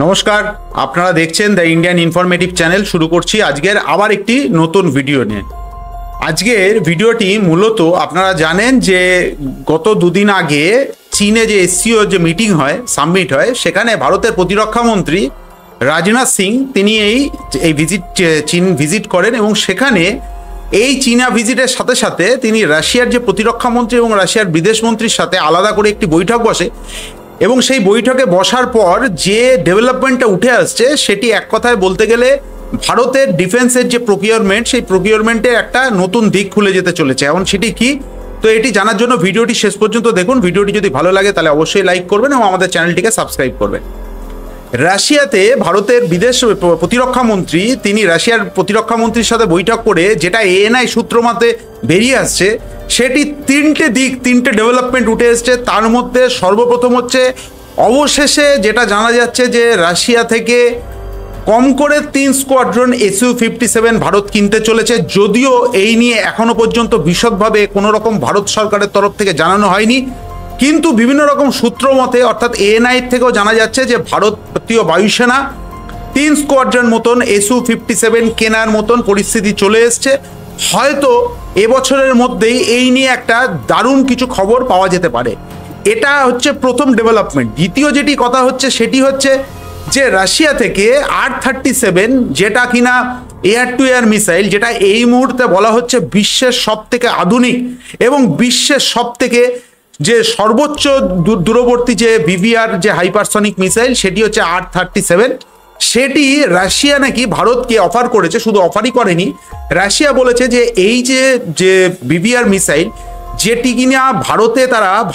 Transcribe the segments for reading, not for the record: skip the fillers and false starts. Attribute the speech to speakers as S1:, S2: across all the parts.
S1: নমস্কার, আপনারা দেখছেন দ্য ইন্ডিয়ান ইনফরমেটিভ চ্যানেল। শুরু করছি আজকের আবার একটি নতুন ভিডিও নিয়ে। আজকের ভিডিওটি মূলত আপনারা জানেন যে গত দুদিন আগে চীনে যে এসসিও যে মিটিং হয়, সামিট হয়, সেখানে ভারতের প্রতিরক্ষা মন্ত্রী রাজনাথ সিং তিনি চীন ভিজিট করেন এবং সেখানে এই চীনা ভিজিটের সাথে সাথে তিনি রাশিয়ার যে প্রতিরক্ষা মন্ত্রী এবং রাশিয়ার বিদেশ মন্ত্রীর সাথে আলাদা করে একটি বৈঠক বসে এবং সেই বৈঠকে বসার পর যে ডেভেলপমেন্টটা উঠে আসছে সেটি এক কথায় বলতে গেলে ভারতের ডিফেন্সের যে প্রকিউরমেন্ট, সেই প্রকিউরমেন্টের একটা নতুন দিক খুলে যেতে চলেছে। এখন সেটি কি, তো এটি জানার জন্য ভিডিওটি শেষ পর্যন্ত দেখুন। ভিডিওটি যদি ভালো লাগে তাহলে অবশ্যই লাইক করবেন এবং আমাদের চ্যানেলটিকে সাবস্ক্রাইব করবেন। রাশিয়াতে ভারতের বিদেশ প্রতিরক্ষা মন্ত্রী তিনি রাশিয়ার প্রতিরক্ষা মন্ত্রীর সাথে বৈঠক করে যেটা এএনআই সূত্র মতে বেরিয়ে আসছে, সেটি তিনটে ডেভেলপমেন্ট উঠে এসছে। তার মধ্যে সর্বপ্রথম হচ্ছে অবশেষে যেটা জানা যাচ্ছে যে রাশিয়া থেকে কম করে 3 স্কোয়াড্রন SU-57 ভারত কিনতে চলেছে। যদিও এই নিয়ে এখনো পর্যন্ত বিশদভাবে কোনো রকম ভারত সরকারের তরফ থেকে জানানো হয়নি, কিন্তু বিভিন্ন রকম সূত্র মতে অর্থাৎ এএনআই থেকেও জানা যাচ্ছে যে ভারতীয় বায়ুসেনা 3 স্কোয়াড্রন মতন SU-57 কেনার মতন পরিস্থিতি চলে এসছে। হয়তো এবছরের মধ্যেই এই নিয়ে একটা দারুণ কিছু খবর পাওয়া যেতে পারে। এটা হচ্ছে প্রথম ডেভেলপমেন্ট। দ্বিতীয় যেটি কথা হচ্ছে সেটি হচ্ছে যে রাশিয়া থেকে R-37 যেটা কিনা এয়ার টু এয়ার মিসাইল, যেটা এই মুহূর্তে বলা হচ্ছে বিশ্বের সব থেকে আধুনিক এবং বিশ্বের সব থেকে যে সর্বোচ্চ দূরবর্তী যে ভিভিআর যে হাইপারসনিক মিসাইল, সেটি হচ্ছে R-37। সেটি রাশিয়া নাকি ভারতকে অফার করেছে। শুধু অফারই করেনি, রাশিয়া বলেছে যে এই যে ভিভিআর মিসাইল যেটি কিনা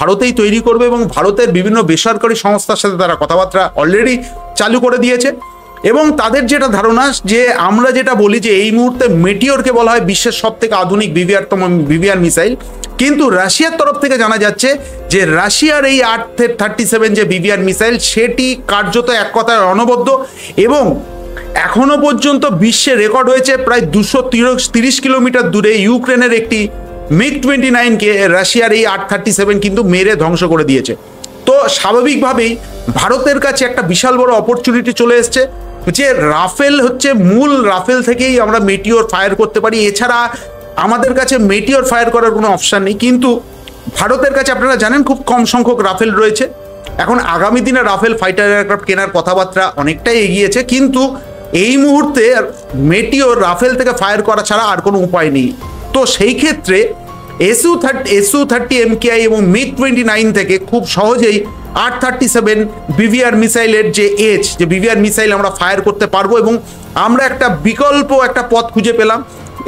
S1: ভারতেই তৈরি করবে এবং ভারতের বিভিন্ন বেসরকারি সংস্থার সাথে তারা কথাবার্তা অলরেডি চালু করে দিয়েছে। এবং তাদের যেটা ধারণা, যে আমরা যেটা বলি যে এই মুহূর্তে মেটিওরকে বলা হয় বিশ্বের সব থেকে আধুনিক ভিভিআর মিসাইল, কিন্তু রাশিয়ার তরফ থেকে জানা যাচ্ছে যে রাশিয়ার এই R-37 যে ভিভিআর মিসাইল সেটি কার্যত এক কথায় অনবদ্য এবং এখনো পর্যন্ত বিশ্বে রেকর্ড হয়েছে প্রায় 230 কিলোমিটার দূরে ইউক্রেনের একটি MiG-29কে রাশিয়ার এই R-37 কিন্তু মেরে ধ্বংস করে দিয়েছে। তো স্বাভাবিকভাবেই ভারতের কাছে একটা বিশাল বড় অপরচুনিটি চলে এসছে যে রাফেল হচ্ছে মূল রাফেল থেকেই আমরা মেটিওর ফায়ার করতে পারি। এছাড়া আমাদের কাছে মেটিওর ফায়ার করার কোনো অপশান নেই, কিন্তু ভারতের কাছে আপনারা জানেন খুব কম সংখ্যক রাফেল রয়েছে। এখন আগামী দিনে রাফেল ফাইটার এয়ারক্রাফট কেনার কথাবার্তা অনেকটাই এগিয়েছে, কিন্তু এই মুহূর্তে মেটিওর রাফেল থেকে ফায়ার করা ছাড়া আর কোনো উপায় নেই। তো সেই ক্ষেত্রে SU-30 MKI এবং MiG-29 থেকে খুব সহজেই R-37 ভিভিআর মিসাইলের যে ভিভিআর মিসাইল আমরা ফায়ার করতে পারবো এবং আমরা একটা বিকল্প একটা পথ খুঁজে পেলাম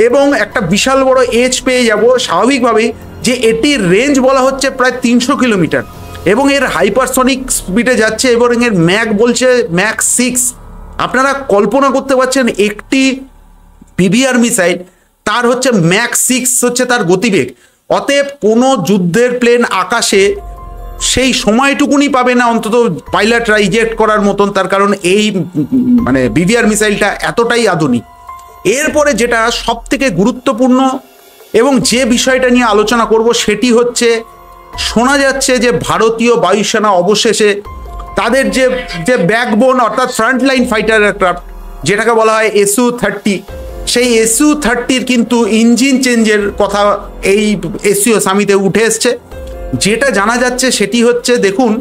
S1: এবং একটা বিশাল বড় পেয়ে যাব। স্বাভাবিকভাবেই যে এটির রেঞ্জ বলা হচ্ছে প্রায় 300 কিলোমিটার এবং এর হাইপারসনিক স্পিডে যাচ্ছে এবং এর ম্যাক বলছে ম্যাক 6। আপনারা কল্পনা করতে পারছেন একটি ভিভিআর মিসাইল তার হচ্ছে ম্যাক 6 হচ্ছে তার গতিবেগ। অতএব কোনো যুদ্ধের প্লেন আকাশে সেই সময়টুকুনি পাবে না অন্তত পাইলটরা ইজেক্ট করার মতন, তার কারণ এই ভিভিআর মিসাইলটা এতটাই আধুনিক। এরপরে যেটা সব থেকে গুরুত্বপূর্ণ এবং যে বিষয়টা নিয়ে আলোচনা করব সেটি হচ্ছে শোনা যাচ্ছে যে ভারতীয় বায়ুসেনা অবশেষে তাদের যে ব্যাকবোন অর্থাৎ ফ্রন্টলাইন ফাইটার এয়ারক্রাফট যেটাকে বলা হয় SU-30, সেই SU-30 কিন্তু ইঞ্জিন চেঞ্জের কথা এই এসসিও সামিটে উঠে এসছে। যেটা জানা যাচ্ছে সেটি হচ্ছে, দেখুন,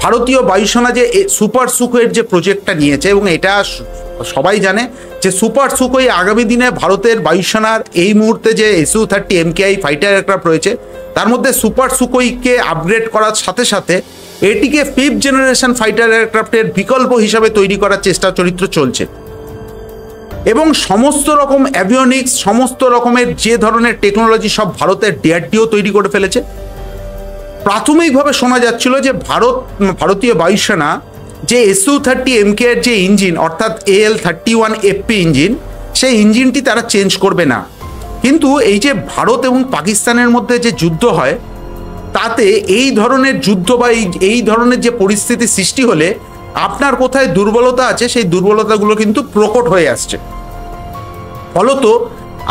S1: ভারতীয় বায়ুসেনা যে সুপার সুখোইয়ের যে প্রজেক্টটা নিয়েছে এবং এটা সবাই জানে যে সুপার সুখোই আগামী দিনে ভারতের বায়ুসেনার এই মুহূর্তে যে SU-30 MKI ফাইটার এয়ারক্রাফট রয়েছে তার মধ্যে সুপার সুখোইকে আপগ্রেড করার সাথে সাথে এটিকে 5th জেনারেশন ফাইটার এয়ারক্রাফটের বিকল্প হিসাবে তৈরি করার চেষ্টা চরিত্র চলছে এবং সমস্ত রকম অ্যাভিওনিক্স, সমস্ত রকমের যে ধরনের টেকনোলজি সব ভারতের DRDO তৈরি করে ফেলেছে। প্রাথমিকভাবে শোনা যাচ্ছিল যে ভারতীয় বায়ুসেনা যে SU-30 MKI এর যে ইঞ্জিন অর্থাৎ AL-31FP ইঞ্জিন, সেই ইঞ্জিনটি তারা চেঞ্জ করবে না। কিন্তু এই যে ভারত এবং পাকিস্তানের মধ্যে যে যুদ্ধ হয় তাতে এই ধরনের যুদ্ধ বা এই ধরনের যে পরিস্থিতি সৃষ্টি হলে আপনার কোথায় দুর্বলতা আছে সেই দুর্বলতাগুলো কিন্তু প্রকট হয়ে আসছে। ফলত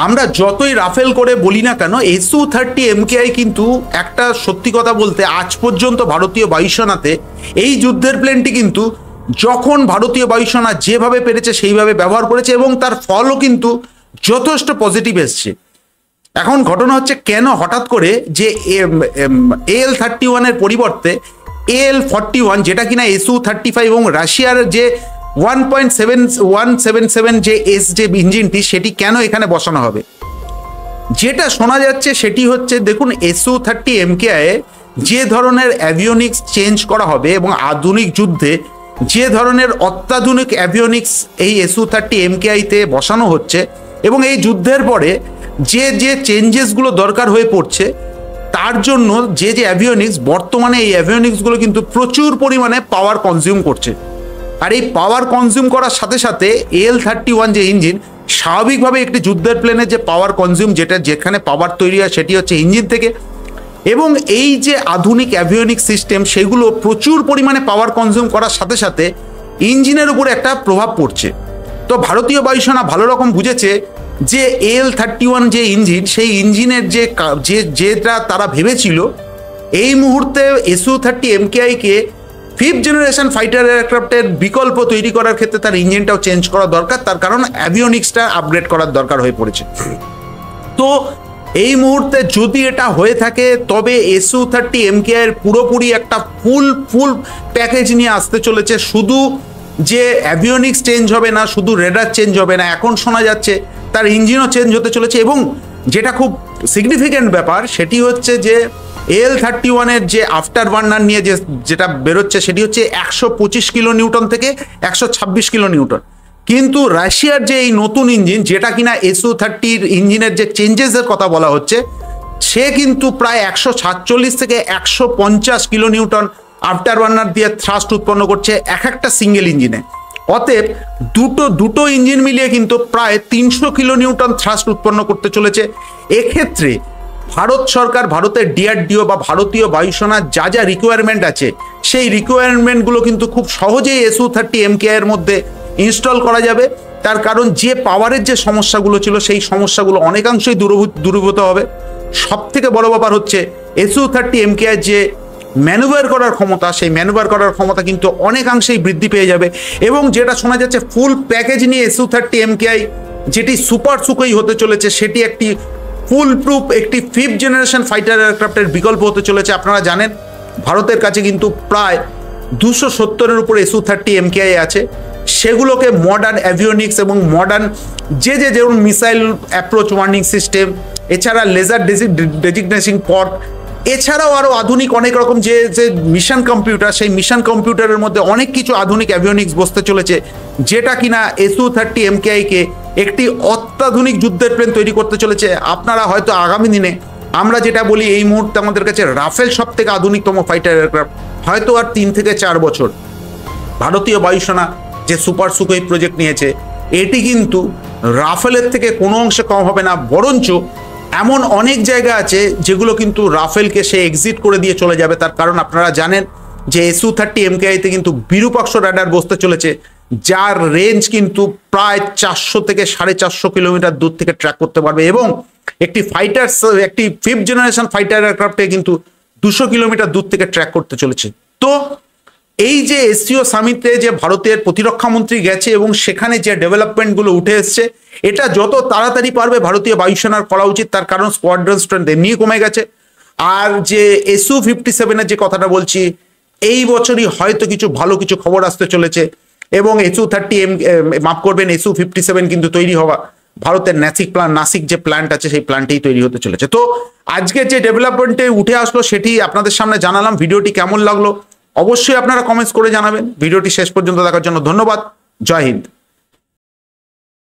S1: আমরা যতই রাফেল করে বলি না কেন, SU-30 MKI কিন্তু একটা সত্যি কথা বলতে আজ পর্যন্ত ভারতীয় বায়ুসেনাতে এই যুদ্ধের প্লেনটি কিন্তু যখন ভারতীয় বায়ুসেনা যেভাবে পেরেছে সেইভাবে ব্যবহার করেছে এবং তার ফলও কিন্তু যথেষ্ট পজিটিভ এসছে। এখন ঘটনা হচ্ছে কেন হঠাৎ করে যে AL-31 পরিবর্তে AL-41 যেটা কিনা SU-35 এবং রাশিয়ার যে 1.7177 যে যে ইঞ্জিনটি সেটি কেন এখানে বসানো হবে? যেটা শোনা যাচ্ছে সেটি হচ্ছে, দেখুন SU-30 MKI যে ধরনের অ্যাভিওনিক্স চেঞ্জ করা হবে এবং আধুনিক যুদ্ধে যে ধরনের অত্যাধুনিক অ্যাভিওনিক্স এই SU-30 MKI-তে বসানো হচ্ছে এবং এই যুদ্ধের পরে যে যে চেঞ্জেসগুলো দরকার হয়ে পড়ছে তার জন্য যে যে অ্যাভিওনিক্স, বর্তমানে এই অ্যাভিওনিক্সগুলো কিন্তু প্রচুর পরিমাণে পাওয়ার কনজিউম করছে। আর এই পাওয়ার কনজিউম করার সাথে সাথে AL-31 যে ইঞ্জিন, স্বাভাবিকভাবে একটি যুদ্ধের প্লেনের যে পাওয়ার কনজিউম, যেখানে পাওয়ার তৈরি হয় সেটি হচ্ছে ইঞ্জিন থেকে, এবং এই যে আধুনিক অ্যাভিওনিক সিস্টেম সেগুলো প্রচুর পরিমাণে পাওয়ার কনজিউম করার সাথে সাথে ইঞ্জিনের উপরে একটা প্রভাব পড়ছে। তো ভারতীয় বায়ুসেনা ভালো রকম বুঝেছে যে AL-31 যে ইঞ্জিন, সেই ইঞ্জিনের যেটা তারা ভেবেছিল এই মুহূর্তে SU-30 MKI-কে 5th জেনারেশন ফাইটার এয়ারক্রাফটের বিকল্প তৈরি করার ক্ষেত্রে তার ইঞ্জিনটাও চেঞ্জ করা দরকার, তার কারণ অ্যাভিওনিক্সটা আপগ্রেড করার দরকার হয়ে পড়েছে। তো এই মুহূর্তে যদি এটা হয়ে থাকে তবে SU-30 MKI-এর পুরোপুরি একটা ফুল প্যাকেজ নিয়ে আসতে চলেছে। শুধু যে অ্যাভিওনিক্স চেঞ্জ হবে না, শুধু রেডার চেঞ্জ হবে না, এখন শোনা যাচ্ছে তার ইঞ্জিনও চেঞ্জ হতে চলেছে। এবং যেটা খুব সিগনিফিক্যান্ট ব্যাপার সেটি হচ্ছে যে AL-31 যে আফটার বার্নার নিয়ে যেটা বেরোচ্ছে সেটি হচ্ছে 125 কিলো নিউটন থেকে 126 কিলো নিউটন, কিন্তু রাশিয়ার যে এই নতুন ইঞ্জিন যেটা কিনা SU-30 ইঞ্জিনের যে চেঞ্জেসের কথা বলা হচ্ছে সে কিন্তু প্রায় 147 থেকে 150 কিলো নিউটন আফটার বার্নার দিয়ে থ্রাস্ট উৎপন্ন করছে একটা সিঙ্গেল ইঞ্জিনে। অতএব দুটো ইঞ্জিন মিলিয়ে কিন্তু প্রায় 300 কিলো নিউটন থ্রাস্ট উৎপন্ন করতে চলেছে। এক্ষেত্রে ভারত সরকার, ভারতের DRDO বা ভারতীয় বায়ুসেনার যা যা রিকোয়ারমেন্ট আছে সেই রিকোয়ারমেন্টগুলো কিন্তু খুব সহজেই SU-30 MKI-এর মধ্যে ইনস্টল করা যাবে। তার কারণ যে পাওয়ারের যে সমস্যাগুলো ছিল সেই সমস্যাগুলো অনেকাংশই দূরীভূত হবে। সব থেকে বড় ব্যাপার হচ্ছে SU-30 MKI যে ম্যানুভার করার ক্ষমতা, সেই ম্যানুভার করার ক্ষমতা কিন্তু অনেকাংশেই বৃদ্ধি পেয়ে যাবে। এবং যেটা শোনা যাচ্ছে ফুল প্যাকেজ নিয়ে SU-30 MKI যেটি সুপার সুকোই হতে চলেছে সেটি একটি ফুল প্রুফ একটি 5th জেনারেশন ফাইটার এয়ারক্রাফটের বিকল্প হতে চলেছে। আপনারা জানেন ভারতের কাছে কিন্তু প্রায় 270-এর উপর SU-30 MKI আছে, সেগুলোকে মডার্ন অ্যাভিওনিক্স এবং মডার্ন যেমন মিসাইল অ্যাপ্রোচ ওয়ার্নিং সিস্টেম, এছাড়া লেজার ডেজিগনেশন পড, এছাড়াও আরও আধুনিক অনেক রকম যে মিশন কম্পিউটার, সেই মিশন কম্পিউটারের মধ্যে অনেক কিছু আধুনিক অ্যাভিওনিক্স বসতে চলেছে যেটা কিনা SU-30 MKI-কে একটি অত্যাধুনিক যুদ্ধের প্লেন তৈরি করতে চলেছে। আপনারা হয়তো আগামী দিনে আমরা যেটা বলি এই মুহূর্তে আমাদের কাছে রাফেল সব থেকে আধুনিকতম ফাইটার এয়ারক্রাফট, হয়তো আর 3 থেকে 4 বছর ভারতীয় বায়ুসেনা যে সুপার সুকোই প্রজেক্ট নিয়েছে এটি কিন্তু রাফেলের থেকে কোনো অংশে কম হবে না, বরঞ্চ এমন অনেক জায়গা আছে যেগুলো কিন্তু রাফেলকে সে এক্সিট করে দিয়ে চলে যাবে। তার কারণ আপনারা জানেন যে SU-30 MKI-তে কিন্তু বিরূপাক্ষ রাডার বসতে চলেছে যার রেঞ্জ কিন্তু প্রায় 400 থেকে 450 কিলোমিটার দূর থেকে ট্র্যাক করতে পারবে, এবং একটি 5th জেনারেশন ফাইটার এয়ারক্রাফটে কিন্তু 200 কিলোমিটার দূর থেকে ট্র্যাক করতে চলেছে। তো এই যে SCO সামিটে যে ভারতের প্রতিরক্ষা মন্ত্রী গেছে এবং সেখানে যে ডেভেলপমেন্টগুলো উঠে এসছে এটা যত তাড়াতাড়ি পারবে ভারতীয় বায়ুসেনার করা উচিত, তার কারণ স্কোয়াড্রন স্ট্রেন্থ এমনি কমে গেছে। আর যে SU-57-এর যে কথাটা বলছি এই বছরই হয়তো কিছু ভালো কিছু খবর আসতে চলেছে এবং SU-57 কিন্তু তৈরি হওয়া ভারতের নাসিক যে প্ল্যান্ট আছে সেই প্ল্যান্টেই তৈরি হতে চলেছে। তো আজকে যে ডেভেলপমেন্টে উঠে আসলো সেটি আপনাদের সামনে জানালাম। ভিডিওটি কেমন লাগলো অবশ্যই আপনারা কমেন্টস করে জানাবেন। ভিডিওটি শেষ পর্যন্ত দেখার জন্য ধন্যবাদ। জয় হিন্দ।